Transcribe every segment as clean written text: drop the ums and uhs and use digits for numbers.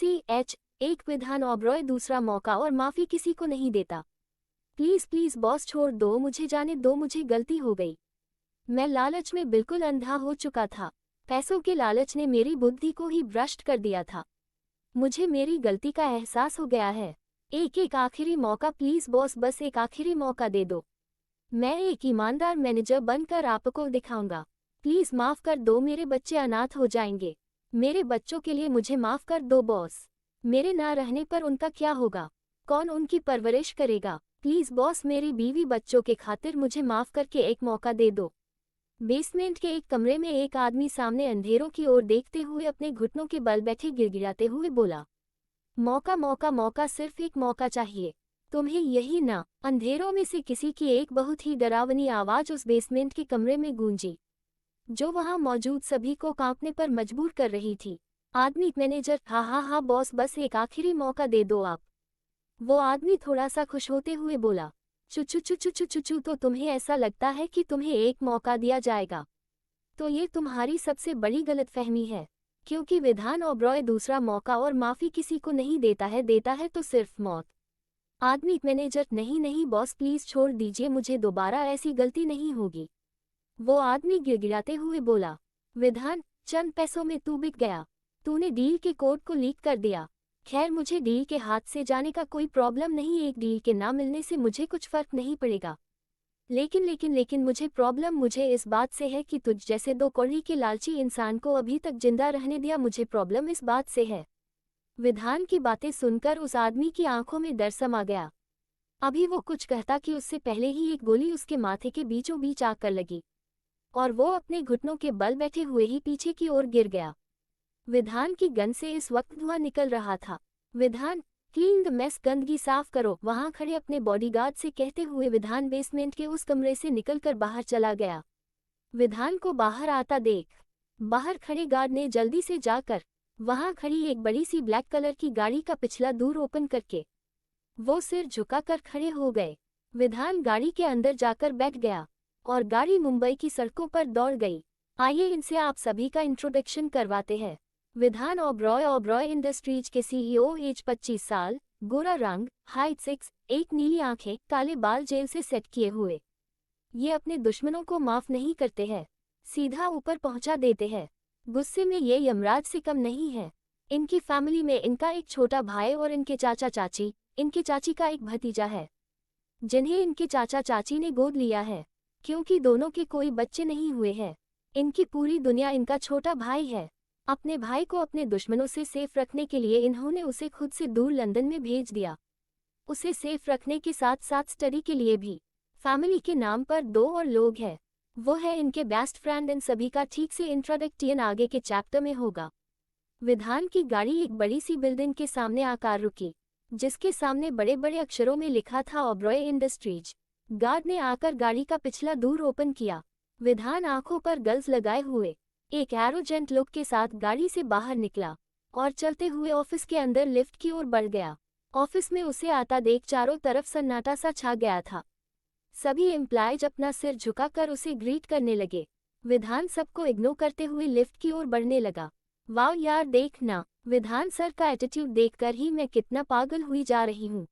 एक विधान ओबरॉय दूसरा मौका और माफी किसी को नहीं देता। प्लीज प्लीज बॉस छोड़ दो, मुझे जाने दो, मुझे गलती हो गई। मैं लालच में बिल्कुल अंधा हो चुका था। पैसों के लालच ने मेरी बुद्धि को ही भ्रष्ट कर दिया था। मुझे मेरी गलती का एहसास हो गया है। एक आखिरी मौका प्लीज बॉस, बस एक आखिरी मौका दे दो। मैं एक ईमानदार मैनेजर बनकर आपको दिखाऊंगा। प्लीज माफ कर दो, मेरे बच्चे अनाथ हो जाएंगे। मेरे बच्चों के लिए मुझे माफ कर दो बॉस। मेरे ना रहने पर उनका क्या होगा? कौन उनकी परवरिश करेगा? प्लीज बॉस, मेरी बीवी बच्चों के खातिर मुझे माफ करके एक मौका दे दो। बेसमेंट के एक कमरे में एक आदमी सामने अंधेरों की ओर देखते हुए अपने घुटनों के बल बैठे गिड़गिड़ाते हुए बोला, मौका मौका मौका, सिर्फ एक मौका चाहिए। तुम्हें यही ना? अंधेरों में से किसी की एक बहुत ही डरावनी आवाज उस बेसमेंट के कमरे में गूंजी, जो वहां मौजूद सभी को कांपने पर मजबूर कर रही थी। आदमी मैनेजर, हाँ बॉस, बस एक आखिरी मौका दे दो आप। वो आदमी थोड़ा सा खुश होते हुए बोला, चुचू, तो तुम्हें ऐसा लगता है कि तुम्हें एक मौका दिया जाएगा? तो ये तुम्हारी सबसे बड़ी गलतफहमी है, क्योंकि विधान ओबरॉय दूसरा मौका और माफी किसी को नहीं देता है तो सिर्फ मौत। आदमी मैनेजर, नहीं बॉस, प्लीज छोड़ दीजिए, मुझे दोबारा ऐसी गलती नहीं होगी। वो आदमी गिड़गिड़ाते हुए बोला, विधान, चंद पैसों में तू बिक गया। तूने डील के कोड को लीक कर दिया। खैर, मुझे डील के हाथ से जाने का कोई प्रॉब्लम नहीं, एक डील के ना मिलने से मुझे कुछ फर्क नहीं पड़ेगा। लेकिन मुझे प्रॉब्लम मुझे इस बात से है कि तुझ जैसे दो कौड़ी के लालची इंसान को अभी तक जिंदा रहने दिया। मुझे प्रॉब्लम इस बात से है। विधान की बातें सुनकर उस आदमी की आंखों में डर समा गया। अभी वो कुछ कहता कि उससे पहले ही एक गोली उसके माथे के बीचों बीच आकर लगी और वो अपने घुटनों के बल बैठे हुए ही पीछे की ओर गिर गया। विधान की गन से इस वक्त धुआं निकल रहा था। विधान, क्लीन द मेस, गंदगी साफ करो, वहां खड़े अपने बॉडीगार्ड से कहते हुए विधान बेसमेंट के उस कमरे से निकलकर बाहर चला गया। विधान को बाहर आता देख बाहर खड़े गार्ड ने जल्दी से जाकर वहां खड़ी एक बड़ी सी ब्लैक कलर की गाड़ी का पिछला दूर ओपन करके वो सिर झुकाकर खड़े हो गए। विधान गाड़ी के अंदर जाकर बैठ गया और गाड़ी मुंबई की सड़कों पर दौड़ गई। आइए इनसे आप सभी का इंट्रोडक्शन करवाते हैं। विधान ओबरॉय इंडस्ट्रीज के सीईओ, एज 25 साल, गोरा रंग, हाइट 6, एक नीली आंखें, काले बाल, जेल से सेट किए हुए। ये अपने दुश्मनों को माफ नहीं करते हैं, सीधा ऊपर पहुंचा देते हैं। गुस्से में ये यमराज से कम नहीं है। इनकी फैमिली में इनका एक छोटा भाई और इनके चाचा चाची, इनके चाची का एक भतीजा है, जिन्हें इनके चाचा चाची ने गोद लिया है, क्योंकि दोनों के कोई बच्चे नहीं हुए हैं। इनकी पूरी दुनिया इनका छोटा भाई है। अपने भाई को अपने दुश्मनों से सेफ रखने के लिए इन्होंने उसे खुद से दूर लंदन में भेज दिया। उसे सेफ रखने के साथ साथ स्टडी के लिए भी। फैमिली के नाम पर दो और लोग हैं, वो है इनके बेस्ट फ्रेंड। इन सभी का ठीक से इंट्रोडक्शन आगे के चैप्टर में होगा। विधान की गाड़ी एक बड़ी सी बिल्डिंग के सामने आकर रुकी, जिसके सामने बड़े बड़े अक्षरों में लिखा था ओबरॉय इंडस्ट्रीज। गार्ड ने आकर गाड़ी का पिछला दूर ओपन किया। विधान आंखों पर गल्स लगाए हुए एक एरोजेंट लुक के साथ गाड़ी से बाहर निकला और चलते हुए ऑफिस के अंदर लिफ्ट की ओर बढ़ गया। ऑफिस में उसे आता देख चारों तरफ सन्नाटा सा छा गया था। सभी एम्प्लॉयज अपना सिर झुकाकर उसे ग्रीट करने लगे। विधान सबको इग्नोर करते हुए लिफ्ट की ओर बढ़ने लगा। वाओ यार, देखना, विधान सर का एटीट्यूड देखकर ही मैं कितना पागल हुई जा रही हूँ।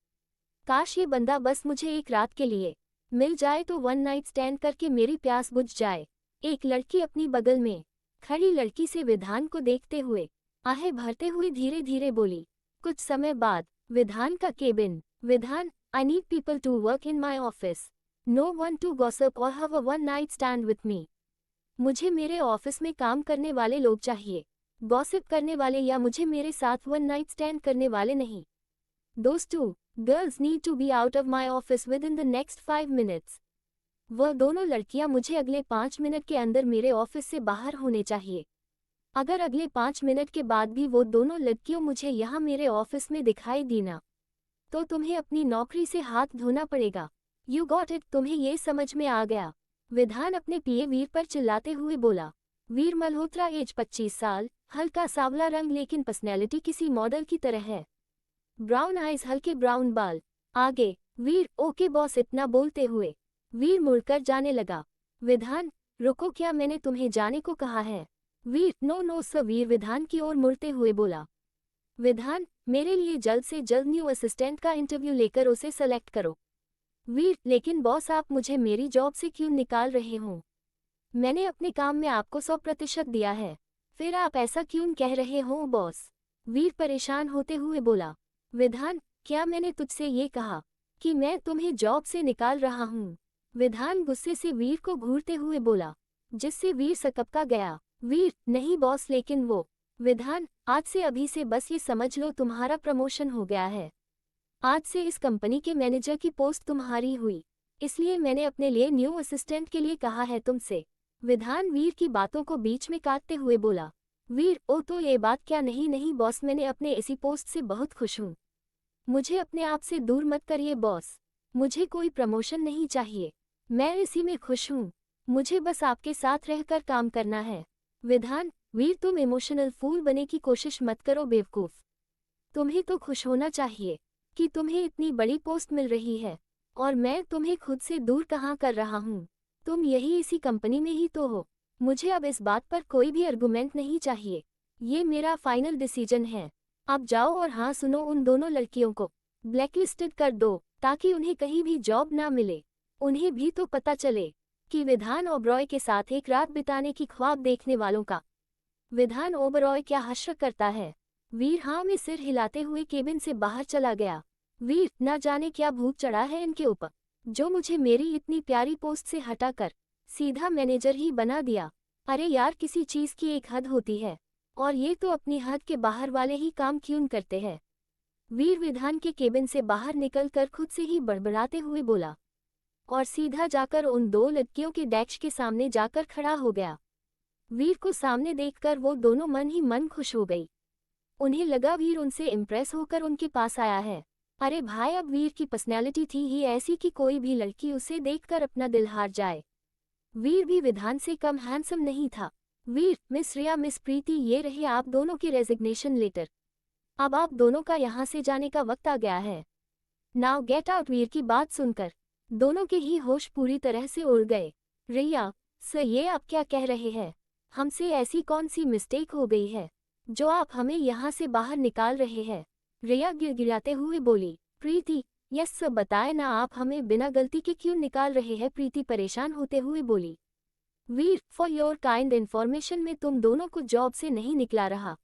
काश ये बंदा बस मुझे एक रात के लिए मिल जाए तो वन नाइट स्टैंड करके मेरी प्यास बुझ जाए। एक लड़की अपनी बगल में खड़ी लड़की से विधान को देखते हुए आहें भरते हुए धीरे धीरे बोली। कुछ समय बाद विधान का केबिन। विधान, I need people to work in my office, no one to gossip और have a one night stand with me. मुझे मेरे ऑफिस में काम करने वाले लोग चाहिए, गॉसिप करने वाले या मुझे मेरे साथ वन नाइट स्टैंड करने वाले नहीं। Those two girls need to be out of my office within the next 5 minutes. वह दोनों लड़कियां मुझे अगले 5 मिनट के अंदर मेरे ऑफिस से बाहर होने चाहिए। अगर अगले 5 मिनट के बाद भी वो दोनों लड़कियों मुझे यहाँ मेरे ऑफिस में दिखाई दी ना, तो तुम्हें अपनी नौकरी से हाथ धोना पड़ेगा। यू गॉट इट, तुम्हें ये समझ में आ गया? विधान अपने पीए वीर पर चिल्लाते हुए बोला। वीर मल्होत्रा, एज 25 साल, हल्का सांवला रंग लेकिन पर्सनैलिटी किसी मॉडल की तरह है। ब्राउन आइज, हल्के ब्राउन बाल। आगे वीर, ओके बॉस। इतना बोलते हुए वीर मुड़कर जाने लगा। विधान, रुको, क्या मैंने तुम्हें जाने को कहा है? वीर, नो नो सर। वीर विधान की ओर मुड़ते हुए बोला। विधान, मेरे लिए जल्द से जल्द न्यू असिस्टेंट का इंटरव्यू लेकर उसे सेलेक्ट करो। वीर, लेकिन बॉस आप मुझे मेरी जॉब से क्यों निकाल रहे हो? मैंने अपने काम में आपको 100% दिया है, फिर आप ऐसा क्यों कह रहे हो बॉस? वीर परेशान होते हुए बोला। विधान, क्या मैंने तुझसे ये कहा कि मैं तुम्हें जॉब से निकाल रहा हूँ? विधान गुस्से से वीर को घूरते हुए बोला, जिससे वीर सकपका गया। वीर, नहीं बॉस, लेकिन वो। विधान, आज से अभी से बस ये समझ लो तुम्हारा प्रमोशन हो गया है। आज से इस कंपनी के मैनेजर की पोस्ट तुम्हारी हुई, इसलिए मैंने अपने लिए न्यू असिस्टेंट के लिए कहा है तुमसे। विधान वीर की बातों को बीच में काटते हुए बोला। वीर, ओ तो ये बात क्या? नहीं नहीं बॉस, मैंने अपने इसी पोस्ट से बहुत खुश हूँ। मुझे अपने आप से दूर मत करिए बॉस, मुझे कोई प्रमोशन नहीं चाहिए, मैं इसी में खुश हूँ। मुझे बस आपके साथ रहकर काम करना है। विधान, वीर तुम इमोशनल फूल बनने की कोशिश मत करो बेवकूफ। तुम्हें तो खुश होना चाहिए कि तुम्हें इतनी बड़ी पोस्ट मिल रही है, और मैं तुम्हें खुद से दूर कहाँ कर रहा हूँ। तुम यही इसी कंपनी में ही तो हो। मुझे अब इस बात पर कोई भी आर्गुमेंट नहीं चाहिए, ये मेरा फाइनल डिसीजन है। अब जाओ और हाँ सुनो, उन दोनों लड़कियों को ब्लैकलिस्टेड कर दो ताकि उन्हें कहीं भी जॉब ना मिले। उन्हें भी तो पता चले कि विधान ओबरॉय के साथ एक रात बिताने की ख्वाब देखने वालों का विधान ओबरॉय क्या हश्र करता है। वीर हाँ में सिर हिलाते हुए केबिन से बाहर चला गया। वीर, ना जाने क्या भूत चढ़ा है इनके ऊपर, जो मुझे मेरी इतनी प्यारी पोस्ट से हटाकर सीधा मैनेजर ही बना दिया। अरे यार, किसी चीज की एक हद होती है, और ये तो अपनी हद के बाहर वाले ही काम क्यों करते हैं। वीर विधान के केबिन से बाहर निकलकर खुद से ही बड़बड़ाते हुए बोला, और सीधा जाकर उन दो लड़कियों के डेस्क के सामने जाकर खड़ा हो गया। वीर को सामने देखकर वो दोनों मन ही मन खुश हो गई। उन्हें लगा वीर उनसे इम्प्रेस होकर उनके पास आया है। अरे भाई, अब वीर की पर्सनैलिटी थी ही ऐसी कि कोई भी लड़की उसे देखकर अपना दिल हार जाए। वीर भी विधान से कम हैंडसम नहीं था। वीर, मिस रिया, मिस प्रीति, ये रहे आप दोनों के रेजिग्नेशन लेटर। अब आप दोनों का यहाँ से जाने का वक्त आ गया है। Now get out. वीर की बात सुनकर दोनों के ही होश पूरी तरह से उड़ गए। रिया सर, ये आप क्या कह रहे हैं? हमसे ऐसी कौन सी मिस्टेक हो गई है जो आप हमें यहाँ से बाहर निकाल रहे हैं? रिया गिड़गिड़ाते हुए बोली। प्रीति, यस सर, बताए ना आप हमें बिना गलती के क्यों निकाल रहे हैं? प्रीति परेशान होते हुए बोली। वीर, फॉर योर काइंड इन्फॉर्मेशन, में तुम दोनों को जॉब से नहीं निकला रहा।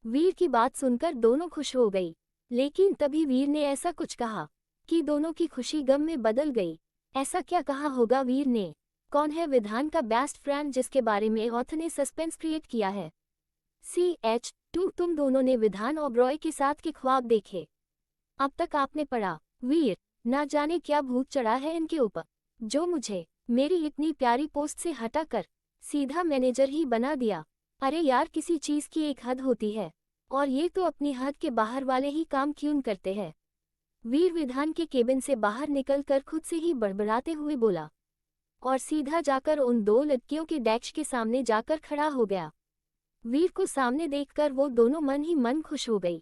वीर की बात सुनकर दोनों खुश हो गई, लेकिन तभी वीर ने ऐसा कुछ कहा कि दोनों की खुशी गम में बदल गई। ऐसा क्या कहा होगा वीर ने? कौन है विधान का बेस्ट फ्रेंड जिसके बारे में ऑथर ने सस्पेंस क्रिएट किया है? CH2, तुम दोनों ने विधान ओबरॉय के साथ के ख्वाब देखे? अब तक आपने पढ़ा? वीर, ना जाने क्या भूत चढ़ा है इनके ऊपर, जो मुझे मेरी इतनी प्यारी पोस्ट से हटाकर सीधा मैनेजर ही बना दिया। अरे यार, किसी चीज की एक हद होती है, और ये तो अपनी हद के बाहर वाले ही काम क्यों करते हैं। वीर विधान के केबिन से बाहर निकलकर खुद से ही बड़बड़ाते हुए बोला, और सीधा जाकर उन दो लड़कियों के डेस्क के सामने जाकर खड़ा हो गया। वीर को सामने देखकर वो दोनों मन ही मन खुश हो गई।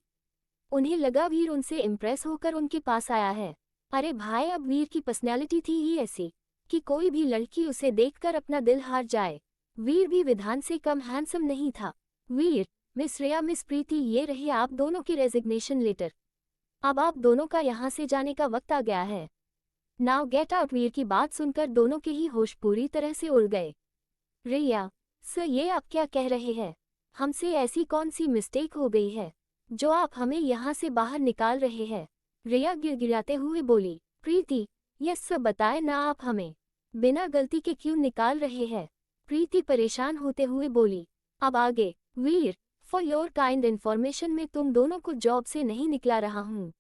उन्हें लगा वीर उनसे इम्प्रेस होकर उनके पास आया है। अरे भाई, अब वीर की पर्सनैलिटी थी ही ऐसी कि कोई भी लड़की उसे देखकर अपना दिल हार जाए। वीर भी विधान से कम हैंडसम नहीं था। वीर, मिस रिया, मिस प्रीति, ये रहे आप दोनों के रेजिग्नेशन लेटर। अब आप दोनों का यहाँ से जाने का वक्त आ गया है। Now get out. वीर की बात सुनकर दोनों के ही होश पूरी तरह से उड़ गए। रिया सर, ये आप क्या कह रहे हैं? हमसे ऐसी कौन सी मिस्टेक हो गई है जो आप हमें यहाँ से बाहर निकाल रहे हैं? रिया गिड़गिड़ाते हुए बोली। प्रीति, यस सर, बताए ना आप हमें बिना गलती के क्यों निकाल रहे हैं? प्रीति परेशान होते हुए बोली। अब आगे। वीर, फॉर योर काइंड इन्फॉर्मेशन, में तुम दोनों को जॉब से नहीं निकला रहा हूँ।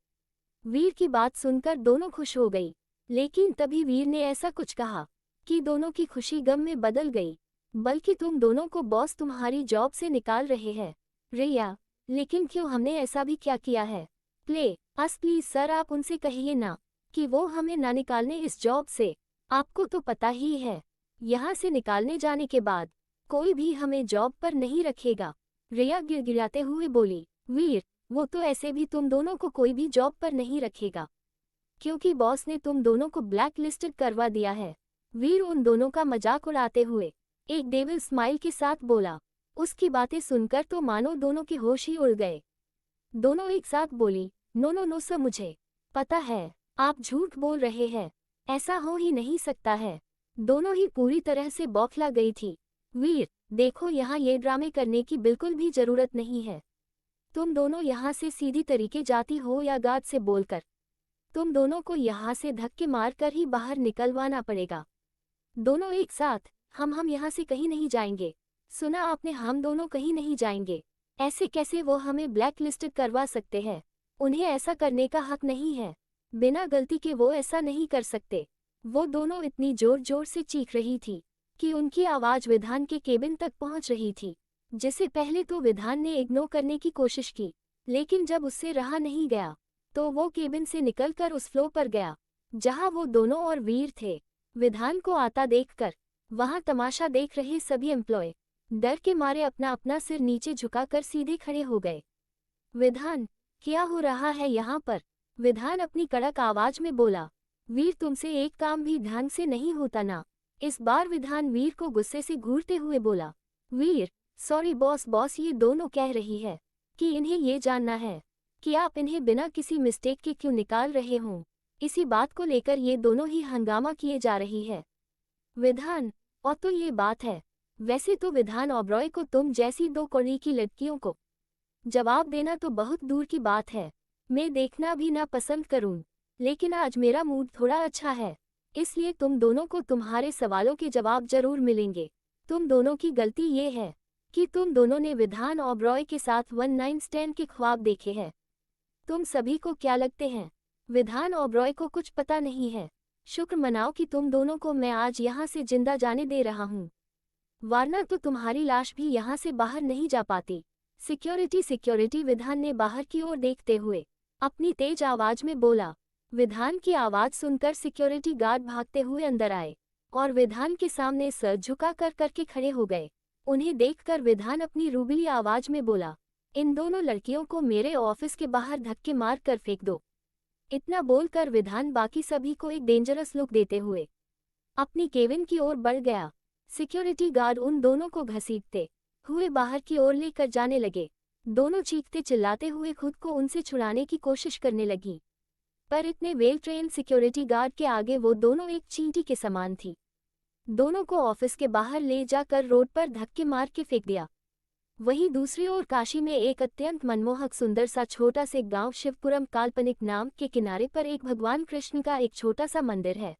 वीर की बात सुनकर दोनों खुश हो गई, लेकिन तभी वीर ने ऐसा कुछ कहा कि दोनों की खुशी गम में बदल गई। बल्कि तुम दोनों को बॉस तुम्हारी जॉब से निकाल रहे हैं। रिया, लेकिन क्यों? हमने ऐसा भी क्या किया है? प्लीज सर, आप उनसे कहिए ना कि वो हमें ना निकालने इस जॉब से। आपको तो पता ही है, यहाँ से निकालने जाने के बाद कोई भी हमें जॉब पर नहीं रखेगा। रिया गिड़गिड़ाते हुए बोली। वीर, वो तो ऐसे भी तुम दोनों को कोई भी जॉब पर नहीं रखेगा, क्योंकि बॉस ने तुम दोनों को ब्लैक लिस्टेड करवा दिया है। वीर उन दोनों का मजाक उड़ाते हुए एक डेविल स्माइल के साथ बोला। उसकी बातें सुनकर तो मानो दोनों के होश ही उड़ गए। दोनों एक साथ बोली, नो नो नो सर, मुझे पता है आप झूठ बोल रहे हैं, ऐसा हो ही नहीं सकता है। दोनों ही पूरी तरह से बौखला गई थी। वीर, देखो यहाँ ये ड्रामे करने की बिल्कुल भी जरूरत नहीं है। तुम दोनों यहाँ से सीधी तरीके जाती हो या गार्ड से बोलकर। तुम दोनों को यहाँ से धक्के मारकर ही बाहर निकलवाना पड़ेगा। दोनों एक साथ, हम यहाँ से कहीं नहीं जाएंगे। सुना आपने, हम दोनों कहीं नहीं जाएंगे। ऐसे कैसे वो हमें ब्लैक लिस्टेड करवा सकते हैं? उन्हें ऐसा करने का हक नहीं है। बिना गलती के वो ऐसा नहीं कर सकते। वो दोनों इतनी जोर जोर से चीख रही थी कि उनकी आवाज विधान के केबिन तक पहुंच रही थी, जिसे पहले तो विधान ने इग्नोर करने की कोशिश की, लेकिन जब उससे रहा नहीं गया तो वो केबिन से निकलकर उस फ्लोर पर गया जहां वो दोनों और वीर थे। विधान को आता देखकर वहां तमाशा देख रहे सभी एम्प्लॉय डर के मारे अपना अपना सिर नीचे झुकाकर सीधे खड़े हो गए। विधान, क्या हो रहा है यहाँ पर? विधान अपनी कड़क आवाज में बोला। वीर, तुमसे एक काम भी ढंग से नहीं होता ना? इस बार विधान वीर को गुस्से से घूरते हुए बोला। वीर, सॉरी बॉस, ये दोनों कह रही है कि इन्हें ये जानना है कि आप इन्हें बिना किसी मिस्टेक के क्यों निकाल रहे हों। इसी बात को लेकर ये दोनों ही हंगामा किए जा रही है। विधान, और तो ये बात है। वैसे तो विधान ओबरॉय को तुम जैसी दो कौड़ी की लड़कियों को जवाब देना तो बहुत दूर की बात है, मैं देखना भी ना पसंद करूं, लेकिन आज मेरा मूड थोड़ा अच्छा है, इसलिए तुम दोनों को तुम्हारे सवालों के जवाब जरूर मिलेंगे। तुम दोनों की गलती ये है कि तुम दोनों ने विधान ओबरॉय के साथ वन नाइट स्टैंड के ख्वाब देखे हैं। तुम सभी को क्या लगते हैं विधान ओबरॉय को कुछ पता नहीं है? शुक्र मनाओ कि तुम दोनों को मैं आज यहाँ से जिंदा जाने दे रहा हूँ, वरना तो तुम्हारी लाश भी यहाँ से बाहर नहीं जा पाती। सिक्योरिटी, विधान ने बाहर की ओर देखते हुए अपनी तेज आवाज में बोला। विधान की आवाज सुनकर सिक्योरिटी गार्ड भागते हुए अंदर आए और विधान के सामने सर झुका कर करके खड़े हो गए। उन्हें देखकर विधान अपनी रूबली आवाज में बोला, इन दोनों लड़कियों को मेरे ऑफिस के बाहर धक्के मार कर फेंक दो। इतना बोलकर विधान बाकी सभी को एक डेंजरस लुक देते हुए अपनी केबिन की ओर बढ़ गया। सिक्योरिटी गार्ड उन दोनों को घसीटते हुए बाहर की ओर लेकर जाने लगे। दोनों चीखते चिल्लाते हुए खुद को उनसे छुड़ाने की कोशिश करने लगी, पर इतने वेल ट्रेन सिक्योरिटी गार्ड के आगे वो दोनों एक चींटी के समान थी। दोनों को ऑफिस के बाहर ले जाकर रोड पर धक्के मार के फेंक दिया। वहीं दूसरी ओर काशी में एक अत्यंत मनमोहक सुंदर सा छोटा से गांव शिवपुरम काल्पनिक नाम के किनारे पर एक भगवान कृष्ण का एक छोटा सा मंदिर है,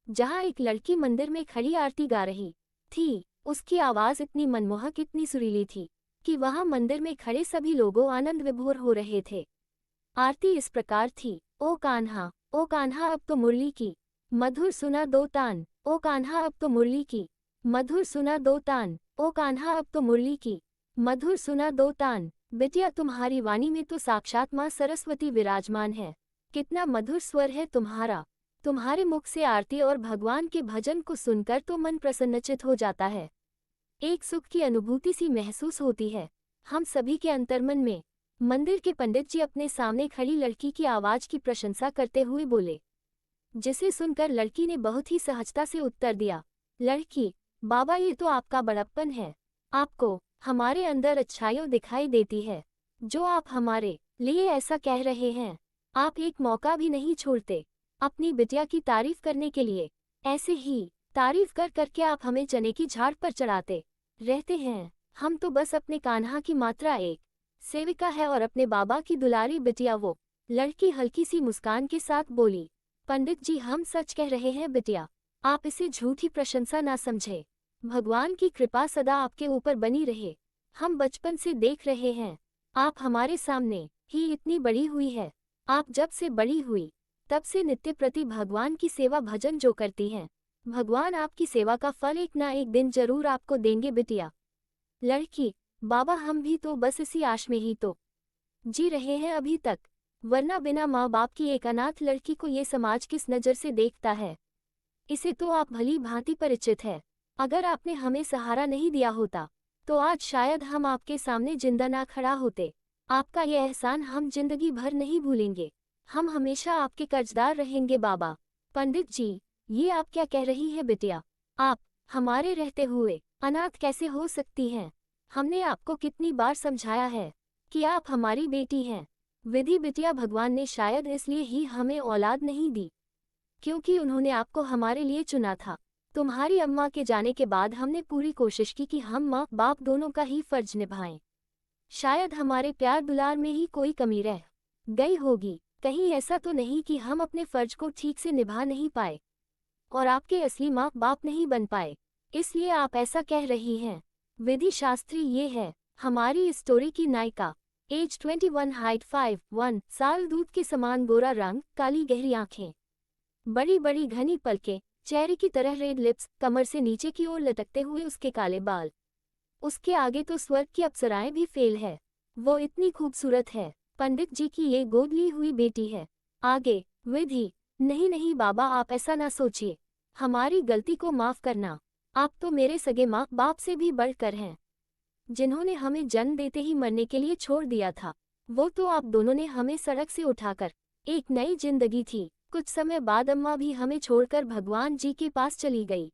जहां एक लड़की मंदिर में खड़ी आरती गा रही थी। उसकी आवाज इतनी मनमोहक, इतनी सुरीली थी कि वहां मंदिर में खड़े सभी लोगों आनंद विभोर हो रहे थे। आरती इस प्रकार थी, ओ कान्हा अब तो मुरली की मधुर सुना दो तान, ओ कान्हा अब तो मुरली की मधुर सुना दो तान, ओ कान्हा अब तो मुरली की मधुर सुना दो तान। बिटिया, तुम्हारी वाणी में तो साक्षात माँ सरस्वती विराजमान है। कितना मधुर स्वर है तुम्हारा। तुम्हारे मुख से आरती और भगवान के भजन को सुनकर तो मन प्रसन्नचित हो जाता है। एक सुख की अनुभूति सी महसूस होती है हम सभी के अंतर्मन में। मंदिर के पंडित जी अपने सामने खड़ी लड़की की आवाज की प्रशंसा करते हुए बोले, जिसे सुनकर लड़की ने बहुत ही सहजता से उत्तर दिया, लड़की, बाबा ये तो आपका बड़प्पन है। आपको हमारे अंदर अच्छाइयों दिखाई देती है जो आप हमारे लिए ऐसा कह रहे हैं। आप एक मौका भी नहीं छोड़ते अपनी बिटिया की तारीफ करने के लिए। ऐसे ही तारीफ कर करके आप हमें चने की झाड़ पर चढ़ाते रहते हैं। हम तो बस अपने कान्हा की मात्रा एक सेविका है और अपने बाबा की दुलारी बिटिया वो। लड़की हल्की सी मुस्कान के साथ बोली, पंडित जी हम सच कह रहे हैं बिटिया, आप इसे झूठी प्रशंसा ना समझे। भगवान की कृपा सदा आपके ऊपर बनी रहे। हम बचपन से देख रहे हैं आप हमारे सामने ही इतनी बड़ी हुई है। आप जब से बड़ी हुई तब से नित्य प्रति भगवान की सेवा भजन जो करती हैं, भगवान आपकी सेवा का फल एक ना एक दिन जरूर आपको देंगे बिटिया। लड़की, बाबा हम भी तो बस इसी आश में ही तो जी रहे हैं अभी तक, वरना बिना माँ बाप की एक अनाथ लड़की को ये समाज किस नज़र से देखता है, इसे तो आप भली भांति परिचित है। अगर आपने हमें सहारा नहीं दिया होता तो आज शायद हम आपके सामने जिंदा ना खड़ा होते। आपका ये एहसान हम जिंदगी भर नहीं भूलेंगे। हम हमेशा आपके कर्जदार रहेंगे बाबा। पंडित जी, ये आप क्या कह रही है बिटिया? आप हमारे रहते हुए अनाथ कैसे हो सकती हैं? हमने आपको कितनी बार समझाया है कि आप हमारी बेटी हैं। विधि बिटिया, भगवान ने शायद इसलिए ही हमें औलाद नहीं दी, क्योंकि उन्होंने आपको हमारे लिए चुना था। तुम्हारी अम्मा के जाने के बाद हमने पूरी कोशिश की कि हम माँ बाप दोनों का ही फर्ज निभाएं। शायद हमारे प्यार दुलार में ही कोई कमी रह गई होगी। कहीं ऐसा तो नहीं कि हम अपने फर्ज को ठीक से निभा नहीं पाए और आपके असली माँ बाप नहीं बन पाए, इसलिए आप ऐसा कह रही हैं। विधि शास्त्री ये है हमारी इस स्टोरी की नायिका। एज 21, हाइट 5'1", साल, दूध के समान गोरा रंग, काली गहरी आंखें, बड़ी बड़ी घनी पलकें, चेहरे की तरह रेड लिप्स, कमर से नीचे की ओर लटकते हुए उसके काले बाल। उसके आगे तो स्वर्ग की अप्सराएं भी फेल है। वो इतनी खूबसूरत है। पंडित जी की ये गोद ली हुई बेटी है। आगे विधि, नहीं नहीं बाबा, आप ऐसा ना सोचिए। हमारी गलती को माफ करना। आप तो मेरे सगे माँ बाप से भी बढ़कर हैं, जिन्होंने हमें जन्म देते ही मरने के लिए छोड़ दिया था। वो तो आप दोनों ने हमें सड़क से उठाकर एक नई जिंदगी थी। कुछ समय बाद अम्मा भी हमें छोड़कर भगवान जी के पास चली गई।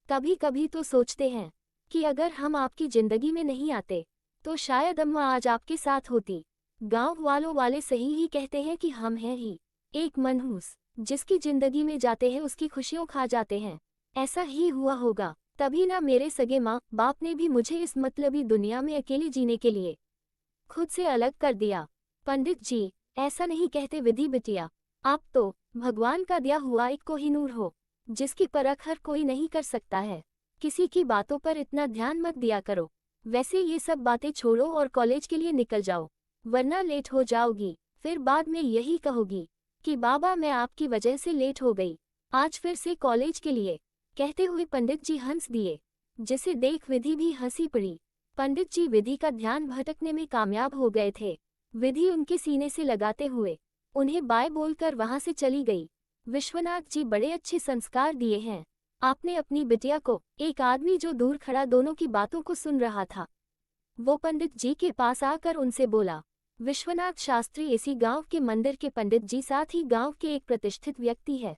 कभी कभी तो सोचते हैं कि अगर हम आपकी जिंदगी में नहीं आते तो शायद अम्मा आज आपके साथ होती। गांव वालों वाले सही ही कहते हैं कि हम हैं ही एक मनहूस, जिसकी जिंदगी में जाते हैं उसकी खुशियों खा जाते हैं। ऐसा ही हुआ होगा, तभी ना मेरे सगे माँ बाप ने भी मुझे इस मतलबी दुनिया में अकेले जीने के लिए खुद से अलग कर दिया। पंडित जी, ऐसा नहीं कहते विधि बिटिया। आप तो भगवान का दिया हुआ एक कोहिनूर हो, जिसकी परख हर कोई नहीं कर सकता है। किसी की बातों पर इतना ध्यान मत दिया करो। वैसे ये सब बातें छोड़ो और कॉलेज के लिए निकल जाओ, वरना लेट हो जाओगी। फिर बाद में यही कहोगी कि बाबा मैं आपकी वजह से लेट हो गई, आज फिर से कॉलेज के लिए। कहते हुए पंडित जी हंस दिए, जिसे देख विधि भी हंसी पड़ी। पंडित जी विधि का ध्यान भटकने में कामयाब हो गए थे। विधि उनके सीने से लगाते हुए उन्हें बाय बोलकर वहां से चली गई। विश्वनाथ जी, बड़े अच्छे संस्कार दिए हैं आपने अपनी बिटिया को। एक आदमी जो दूर खड़ा दोनों की बातों को सुन रहा था, वो पंडित जी के पास आकर उनसे बोला, विश्वनाथ शास्त्री इसी गांव के मंदिर के पंडित जी, साथ ही गांव के एक प्रतिष्ठित व्यक्ति है।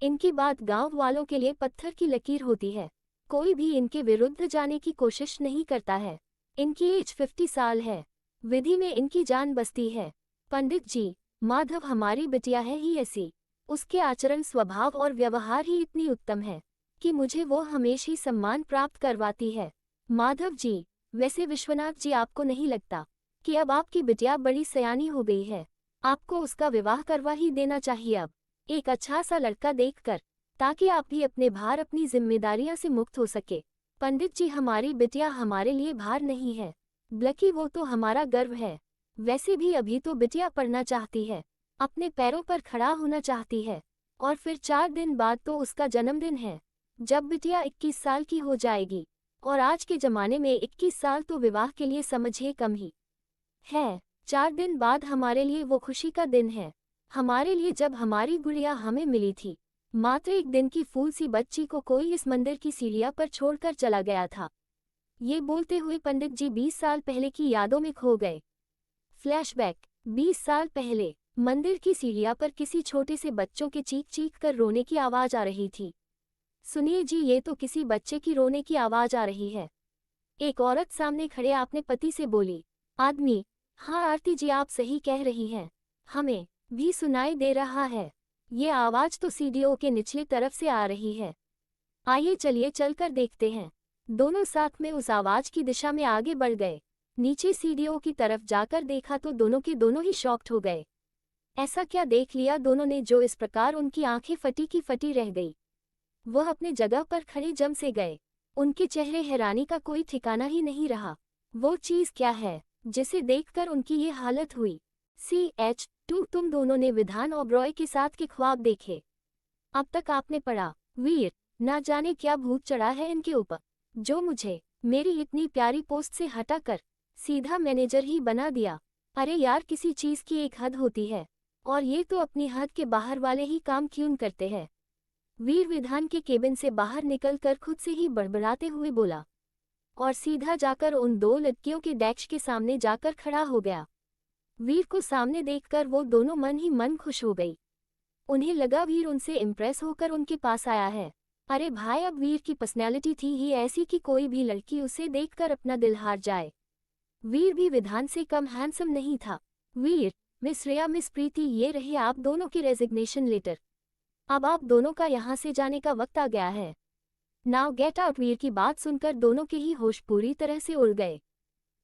इनकी बात गांव वालों के लिए पत्थर की लकीर होती है। कोई भी इनके विरुद्ध जाने की कोशिश नहीं करता है। इनकी एज 50 साल है। विधि में इनकी जान बसती है। पंडित जी, माधव हमारी बिटिया है ही ऐसी। उसके आचरण, स्वभाव और व्यवहार ही इतनी उत्तम है कि मुझे वो हमेशा ही सम्मान प्राप्त करवाती है। माधव जी, वैसे विश्वनाथ जी, आपको नहीं लगता कि अब आपकी बिटिया बड़ी सयानी हो गई है? आपको उसका विवाह करवा ही देना चाहिए अब, एक अच्छा सा लड़का देखकर, ताकि आप भी अपने भार, अपनी जिम्मेदारियां से मुक्त हो सके। पंडित जी, हमारी बिटिया हमारे लिए भार नहीं है, बल्कि वो तो हमारा गर्व है। वैसे भी अभी तो बिटिया पढ़ना चाहती है, अपने पैरों पर खड़ा होना चाहती है, और फिर 4 दिन बाद तो उसका जन्मदिन है, जब बिटिया 21 साल की हो जाएगी। और आज के जमाने में 21 साल तो विवाह के लिए समझिए कम ही है। 4 दिन बाद हमारे लिए वो खुशी का दिन है। हमारे लिए जब हमारी गुड़िया हमें मिली थी, मात्र एक दिन की फूल सी बच्ची को कोई इस मंदिर की सीढ़ियां पर छोड़कर चला गया था। ये बोलते हुए पंडित जी 20 साल पहले की यादों में खो गए। फ्लैशबैक। 20 साल पहले मंदिर की सीढ़ियां पर किसी छोटे से बच्चों के चीख चीख कर रोने की आवाज आ रही थी। सुनिए जी, ये तो किसी बच्चे की रोने की आवाज आ रही है। एक औरत सामने खड़े अपने पति से बोली। आदमी, हाँ आरती जी, आप सही कह रही हैं, हमें भी सुनाई दे रहा है। ये आवाज तो सीढ़ियों के निचली तरफ से आ रही है। आइए चलिए चलकर देखते हैं। दोनों साथ में उस आवाज की दिशा में आगे बढ़ गए। नीचे सीढ़ियों की तरफ जाकर देखा तो दोनों के दोनों ही शॉक्ड हो गए। ऐसा क्या देख लिया दोनों ने जो इस प्रकार उनकी आंखें फटी की फटी रह गई। वह अपने जगह पर खड़े जम से गए। उनके चेहरे हैरानी का कोई ठिकाना ही नहीं रहा। वो चीज क्या है जिसे देखकर उनकी ये हालत हुई? CH2, तुम दोनों ने विधान ओबरॉय के साथ के ख्वाब देखे? अब तक आपने पढ़ा? वीर, ना जाने क्या भूत चढ़ा है इनके ऊपर, जो मुझे मेरी इतनी प्यारी पोस्ट से हटाकर सीधा मैनेजर ही बना दिया। अरे यार, किसी चीज की एक हद होती है, और ये तो अपनी हद के बाहर वाले ही काम क्यों करते हैं। वीर विधान के केबिन से बाहर निकलकर खुद से ही बड़बड़ाते हुए बोला, और सीधा जाकर उन 2 लड़कियों के डेस्क के सामने जाकर खड़ा हो गया। वीर को सामने देखकर वो दोनों मन ही मन खुश हो गई। उन्हें लगा वीर उनसे इम्प्रेस होकर उनके पास आया है। अरे भाई, अब वीर की पर्सनैलिटी थी ही ऐसी कि कोई भी लड़की उसे देखकर अपना दिल हार जाए। वीर भी विधान से कम हैंडसम नहीं था। वीर, मिस रिया, मिस प्रीति, ये रहे आप दोनों के रेजिग्नेशन लेटर। अब आप दोनों का यहाँ से जाने का वक्त आ गया है। Now get out. वीर की बात सुनकर दोनों के ही होश पूरी तरह से उड़ गए।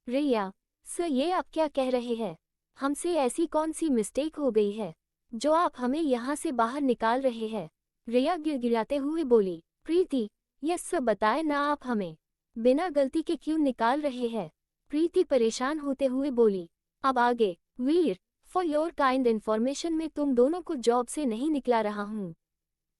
रिया, सर ये आप क्या कह रहे हैं? हमसे ऐसी कौन सी मिस्टेक हो गई है जो आप हमें यहाँ से बाहर निकाल रहे हैं? रिया गिड़गिड़ाते हुए बोली। प्रीति, यस सर, बताएं ना आप हमें बिना गलती के क्यों निकाल रहे हैं? प्रीति परेशान होते हुए बोली। अब आगे। वीर, फॉर योर काइंड इन्फॉर्मेशन में तुम दोनों को जॉब से नहीं निकला रहा हूँ।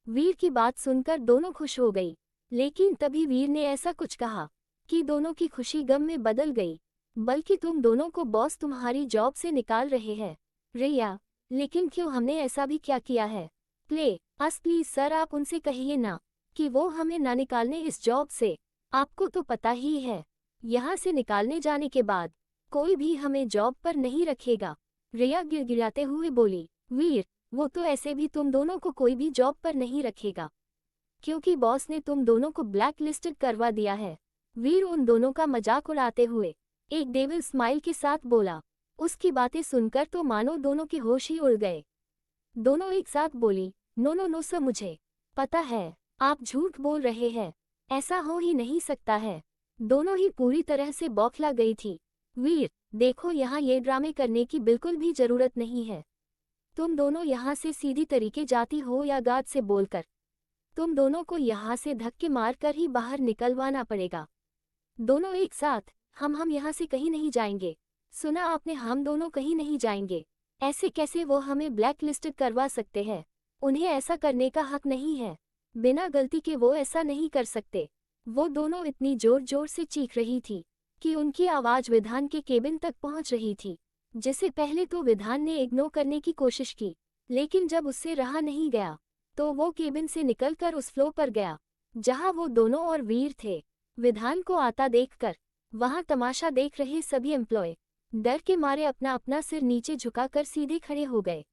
वीर की बात सुनकर दोनों खुश हो गई, लेकिन तभी वीर ने ऐसा कुछ कहा कि दोनों की खुशी गम में बदल गई। बल्कि तुम दोनों को बॉस तुम्हारी जॉब से निकाल रहे हैं। रिया, लेकिन क्यों? हमने ऐसा भी क्या किया है? प्लीज सर, आप उनसे कहिए ना कि वो हमें ना निकालने इस जॉब से। आपको तो पता ही है, यहाँ से निकालने जाने के बाद कोई भी हमें जॉब पर नहीं रखेगा। रिया गिड़गिड़ाते हुए बोली। वीर, वो तो ऐसे भी तुम दोनों को कोई भी जॉब पर नहीं रखेगा, क्योंकि बॉस ने तुम दोनों को ब्लैक लिस्टेड करवा दिया है। वीर उन दोनों का मजाक उड़ाते हुए एक डेविल स्माइल के साथ बोला। उसकी बातें सुनकर तो मानो दोनों के होश ही उड़ गए। दोनों एक साथ बोली, नो नो नो सर, मुझे पता है आप झूठ बोल रहे हैं, ऐसा हो ही नहीं सकता है। दोनों ही पूरी तरह से बौखला गई थी। वीर, देखो यहाँ ये ड्रामे करने की बिल्कुल भी जरूरत नहीं है। तुम दोनों यहाँ से सीधी तरीके जाती हो या गार्ड से बोलकर तुम दोनों को यहाँ से धक्के मारकर ही बाहर निकलवाना पड़ेगा। दोनों एक साथ। हम यहाँ से कहीं नहीं जाएंगे। सुना आपने, हम दोनों कहीं नहीं जाएंगे। ऐसे कैसे वो हमें ब्लैक लिस्टेड करवा सकते हैं? उन्हें ऐसा करने का हक नहीं है। बिना गलती के वो ऐसा नहीं कर सकते। वो दोनों इतनी जोर जोर से चीख रही थी कि उनकी आवाज विधान के केबिन तक पहुंच रही थी, जिसे पहले तो विधान ने इग्नोर करने की कोशिश की, लेकिन जब उससे रहा नहीं गया तो वो केबिन से निकलकर उस फ्लोर पर गया जहां वो दोनों और वीर थे। विधान को आता देखकर वहां तमाशा देख रहे सभी एम्प्लॉय डर के मारे अपना अपना सिर नीचे झुकाकर सीधे खड़े हो गए।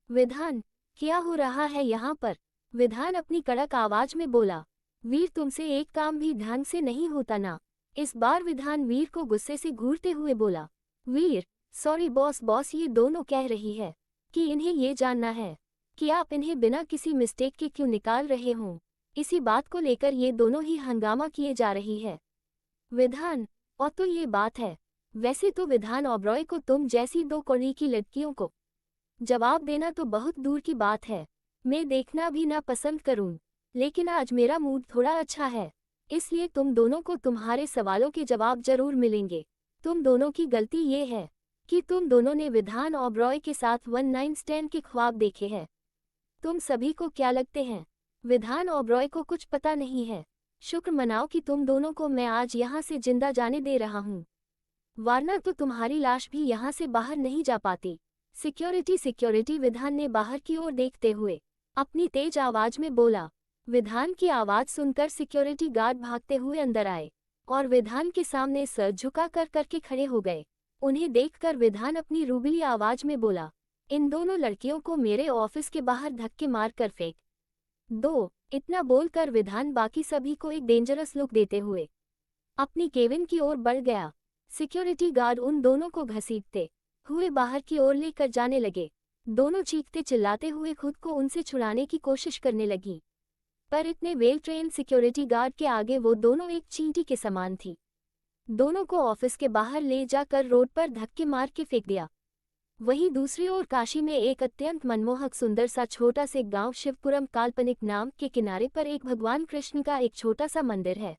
विधान, क्या हो रहा है यहाँ पर? विधान अपनी कड़क आवाज में बोला। वीर, तुमसे एक काम भी ढंग से नहीं होता ना? इस बार विधान वीर को गुस्से से घूरते हुए बोला। वीर, सॉरी बॉस, ये दोनों कह रही है कि इन्हें ये जानना है कि आप इन्हें बिना किसी मिस्टेक के क्यों निकाल रहे हों। इसी बात को लेकर ये दोनों ही हंगामा किए जा रही है। विधान, और तो ये बात है। वैसे तो विधान ओबरॉय को तुम जैसी दो कौड़ी की लड़कियों को जवाब देना तो बहुत दूर की बात है, मैं देखना भी ना पसंद करूं, लेकिन आज मेरा मूड थोड़ा अच्छा है, इसलिए तुम दोनों को तुम्हारे सवालों के जवाब जरूर मिलेंगे। तुम दोनों की गलती ये है कि तुम दोनों ने विधान ओबरॉय के साथ 1 नाइट स्टैंड के ख्वाब देखे हैं। तुम सभी को क्या लगते हैं विधान ओबरॉय को कुछ पता नहीं है? शुक्र मनाओ कि तुम दोनों को मैं आज यहाँ से जिंदा जाने दे रहा हूँ, वरना तो तुम्हारी लाश भी यहाँ से बाहर नहीं जा पाती। सिक्योरिटी, विधान ने बाहर की ओर देखते हुए अपनी तेज आवाज में बोला। विधान की आवाज सुनकर सिक्योरिटी गार्ड भागते हुए अंदर आए और विधान के सामने सर झुका कर करके खड़े हो गए। उन्हें देखकर विधान अपनी रूबली आवाज में बोला, इन दोनों लड़कियों को मेरे ऑफिस के बाहर धक्के मार कर फेंक दो। इतना बोलकर विधान बाकी सभी को एक डेंजरस लुक देते हुए अपनी केबिन की ओर बढ़ गया। सिक्योरिटी गार्ड उन दोनों को घसीटते हुए बाहर की ओर लेकर जाने लगे। दोनों चीखते चिल्लाते हुए खुद को उनसे छुड़ाने की कोशिश करने लगी, पर इतने वेल ट्रेन सिक्योरिटी गार्ड के आगे वो दोनों एक चींटी के समान थी। दोनों को ऑफिस के बाहर ले जाकर रोड पर धक्के मार के फेंक दिया। वहीं दूसरी ओर काशी में एक अत्यंत मनमोहक सुंदर सा छोटा से गांव शिवपुरम काल्पनिक नाम के किनारे पर एक भगवान कृष्ण का एक छोटा सा मंदिर है,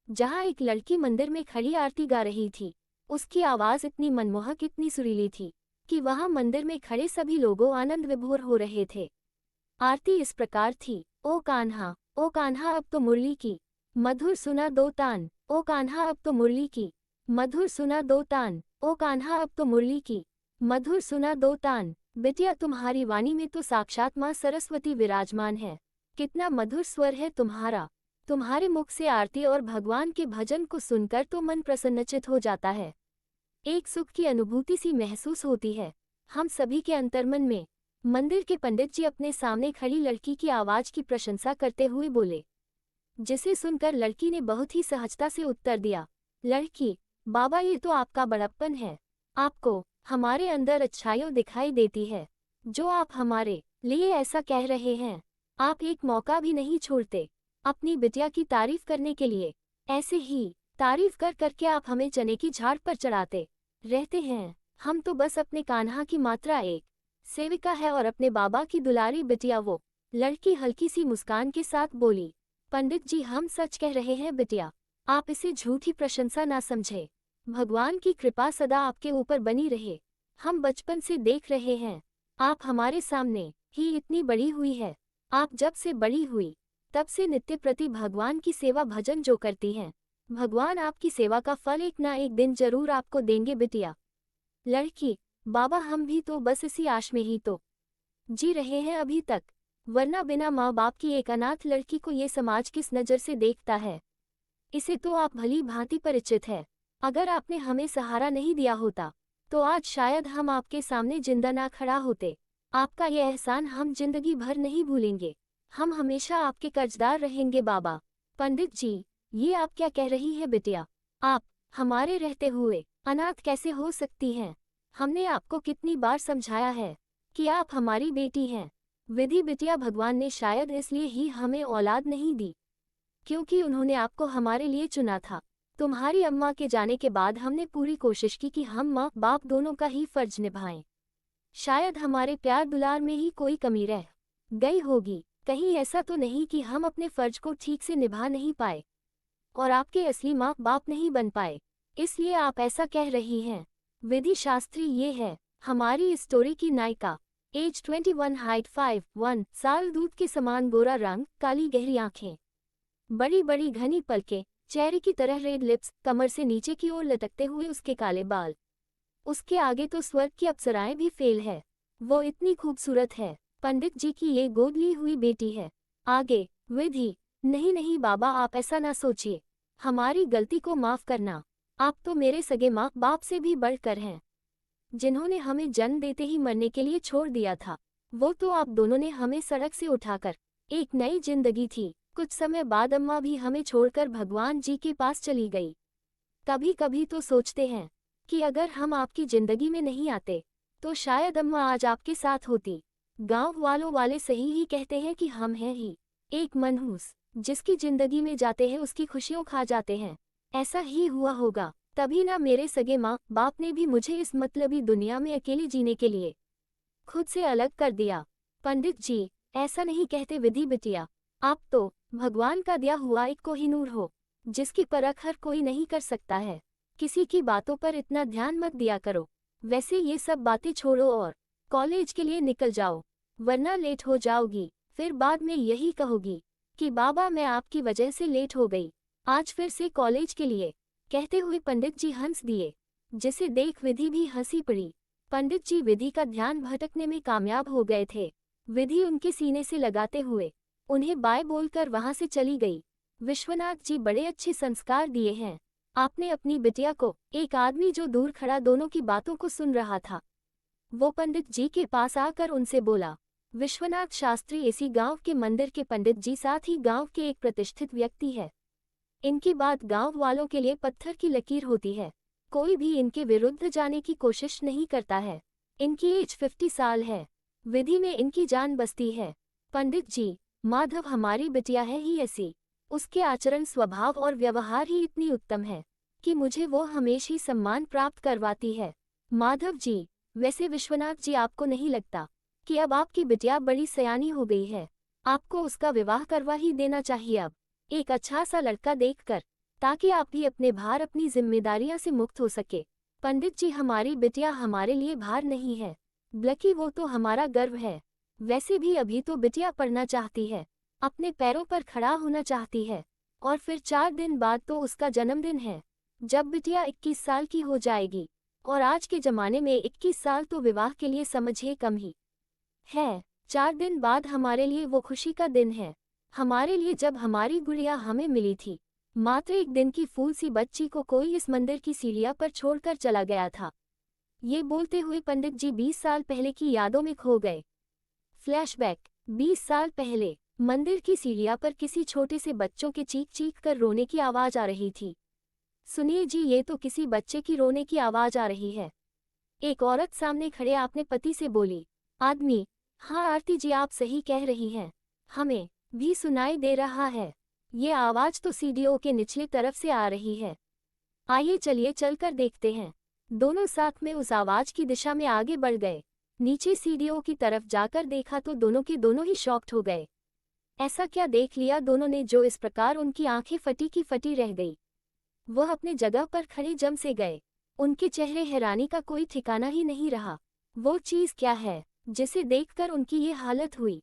जहां एक लड़की मंदिर में खड़ी आरती गा रही थी। उसकी आवाज इतनी मनमोहक, इतनी सुरीली थी कि वहां मंदिर में खड़े सभी लोगों आनंद विभोर हो रहे थे। आरती इस प्रकार थी, ओ कान्हा अब तो मुरली की मधुर सुना दो तान, ओ कान्हा अब तो मुरली की मधुर सुना दो तान, ओ कान्हा अब तो मुरली की मधुर सुना दो तान। बिटिया, तुम्हारी वाणी में तो साक्षात माँ सरस्वती विराजमान है। कितना मधुर स्वर है तुम्हारा। तुम्हारे मुख से आरती और भगवान के भजन को सुनकर तो मन प्रसन्नचित हो जाता है। एक सुख की अनुभूति सी महसूस होती है हम सभी के अंतर्मन में। मंदिर के पंडित जी अपने सामने खड़ी लड़की की आवाज की प्रशंसा करते हुए बोले, जिसे सुनकर लड़की ने बहुत ही सहजता से उत्तर दिया, लड़की, बाबा ये तो आपका बड़प्पन है। आपको हमारे अंदर अच्छाइयों दिखाई देती है जो आप हमारे लिए ऐसा कह रहे हैं। आप एक मौका भी नहीं छोड़ते अपनी बिटिया की तारीफ करने के लिए। ऐसे ही तारीफ कर करके आप हमें चने की झाड़ पर चढ़ाते रहते हैं। हम तो बस अपने कान्हा की मात्रा एक सेविका है और अपने बाबा की दुलारी बिटिया वो। लड़की हल्की सी मुस्कान के साथ बोली, पंडित जी हम सच कह रहे हैं बिटिया, आप इसे झूठी प्रशंसा ना समझे। भगवान की कृपा सदा आपके ऊपर बनी रहे। हम बचपन से देख रहे हैं आप हमारे सामने ही इतनी बड़ी हुई है। आप जब से बड़ी हुई तब से नित्य प्रति भगवान की सेवा भजन जो करती हैं, भगवान आपकी सेवा का फल एक ना एक दिन जरूर आपको देंगे बिटिया। लड़की, बाबा हम भी तो बस इसी आश में ही तो जी रहे हैं अभी तक, वरना बिना माँ बाप की एक अनाथ लड़की को ये समाज किस नज़र से देखता है, इसे तो आप भली भांति परिचित है। अगर आपने हमें सहारा नहीं दिया होता तो आज शायद हम आपके सामने जिंदा ना खड़ा होते। आपका ये एहसान हम जिंदगी भर नहीं भूलेंगे। हम हमेशा आपके कर्जदार रहेंगे बाबा। पंडित जी, ये आप क्या कह रही है बिटिया? आप हमारे रहते हुए अनाथ कैसे हो सकती हैं? हमने आपको कितनी बार समझाया है कि आप हमारी बेटी हैं। विधि बिटिया, भगवान ने शायद इसलिए ही हमें औलाद नहीं दी क्योंकि उन्होंने आपको हमारे लिए चुना था। तुम्हारी अम्मा के जाने के बाद हमने पूरी कोशिश की कि हम माँ बाप दोनों का ही फर्ज निभाएं। शायद हमारे प्यार दुलार में ही कोई कमी रह गई होगी। कहीं ऐसा तो नहीं कि हम अपने फर्ज को ठीक से निभा नहीं पाए और आपके असली माँ बाप नहीं बन पाए, इसलिए आप ऐसा कह रही हैं। विधि शास्त्री ये है हमारी इस स्टोरी की नायिका। एज 21, हाइट 5'1", साल, दूध के समान गोरा रंग, काली गहरी आंखें, बड़ी बड़ी घनी पलकें, चेहरे की तरह रेड लिप्स, कमर से नीचे की ओर लटकते हुए उसके काले बाल। उसके आगे तो स्वर्ग की अप्सराएं भी फेल है। वो इतनी खूबसूरत है। पंडित जी की ये गोद ली हुई बेटी है। आगे विधि, नहीं नहीं बाबा, आप ऐसा ना सोचिए। हमारी गलती को माफ करना। आप तो मेरे सगे माँ बाप से भी बढ़कर हैं, जिन्होंने हमें जन्म देते ही मरने के लिए छोड़ दिया था। वो तो आप दोनों ने हमें सड़क से उठाकर एक नई जिंदगी थी। कुछ समय बाद अम्मा भी हमें छोड़कर भगवान जी के पास चली गई। कभी कभी तो सोचते हैं कि अगर हम आपकी जिंदगी में नहीं आते तो शायद अम्मा आज आपके साथ होती। गांव वालों वाले सही ही कहते हैं कि हम हैं ही एक मनहूस, जिसकी जिंदगी में जाते हैं उसकी खुशियों खा जाते हैं। ऐसा ही हुआ होगा, तभी ना मेरे सगे माँ बाप ने भी मुझे इस मतलबी दुनिया में अकेले जीने के लिए खुद से अलग कर दिया। पंडित जी, ऐसा नहीं कहते विधि बिटिया। आप तो भगवान का दिया हुआ एक कोहिनूर हो, जिसकी परख हर कोई नहीं कर सकता है। किसी की बातों पर इतना ध्यान मत दिया करो। वैसे ये सब बातें छोड़ो और कॉलेज के लिए निकल जाओ, वरना लेट हो जाओगी। फिर बाद में यही कहोगी कि बाबा मैं आपकी वजह से लेट हो गई, आज फिर से कॉलेज के लिए। कहते हुए पंडित जी हंस दिए, जिसे देख विधि भी हंसी पड़ी। पंडित जी विधि का ध्यान भटकने में कामयाब हो गए थे। विधि उनके सीने से लगाते हुए उन्हें बाय बोलकर वहां से चली गई। विश्वनाथ जी, बड़े अच्छे संस्कार दिए हैं आपने अपनी बिटिया को। एक आदमी जो दूर खड़ा दोनों की बातों को सुन रहा था, वो पंडित जी के पास आकर उनसे बोला, विश्वनाथ शास्त्री इसी गांव के मंदिर के पंडित जी, साथ ही गांव के एक प्रतिष्ठित व्यक्ति है। इनकी बात गांव वालों के लिए पत्थर की लकीर होती है। कोई भी इनके विरुद्ध जाने की कोशिश नहीं करता है। इनकी एज 50 साल है। विधि में इनकी जान बसती है। पंडित जी, माधव हमारी बिटिया है ही ऐसी। उसके आचरण, स्वभाव और व्यवहार ही इतनी उत्तम है कि मुझे वो हमेशा ही सम्मान प्राप्त करवाती है। माधव जी, वैसे विश्वनाथ जी, आपको नहीं लगता कि अब आपकी बिटिया बड़ी सयानी हो गई है? आपको उसका विवाह करवा ही देना चाहिए अब, एक अच्छा सा लड़का देखकर, ताकि आप भी अपने भार, अपनी जिम्मेदारियां से मुक्त हो सके। पंडित जी, हमारी बिटिया हमारे लिए भार नहीं है, बल्कि वो तो हमारा गर्व है। वैसे भी अभी तो बिटिया पढ़ना चाहती है, अपने पैरों पर खड़ा होना चाहती है, और फिर 4 दिन बाद तो उसका जन्मदिन है, जब बिटिया 21 साल की हो जाएगी। और आज के जमाने में 21 साल तो विवाह के लिए समझिए कम ही है। 4 दिन बाद हमारे लिए वो खुशी का दिन है। हमारे लिए जब हमारी गुड़िया हमें मिली थी, मात्र एक दिन की फूल सी बच्ची को कोई इस मंदिर की सीढ़ियां पर छोड़कर चला गया था। ये बोलते हुए पंडित जी 20 साल पहले की यादों में खो गए। फ्लैशबैक। 20 साल पहले मंदिर की सीढ़ियां पर किसी छोटे से बच्चों के चीख चीख कर रोने की आवाज आ रही थी। सुनिए जी, ये तो किसी बच्चे की रोने की आवाज आ रही है। एक औरत सामने खड़े अपने पति से बोली। आदमी, हाँ आरती जी, आप सही कह रही हैं, हमें भी सुनाई दे रहा है। ये आवाज तो सीढ़ियों के निचले तरफ से आ रही है। आइए चलिए चलकर देखते हैं। दोनों साथ में उस आवाज की दिशा में आगे बढ़ गए। नीचे सीढ़ियों की तरफ जाकर देखा तो दोनों के दोनों ही शॉक्ड हो गए। ऐसा क्या देख लिया दोनों ने जो इस प्रकार उनकी आंखें फटी की फटी रह गई। वह अपने जगह पर खड़े जम से गए। उनके चेहरे हैरानी का कोई ठिकाना ही नहीं रहा। वो चीज क्या है जिसे देखकर उनकी ये हालत हुई।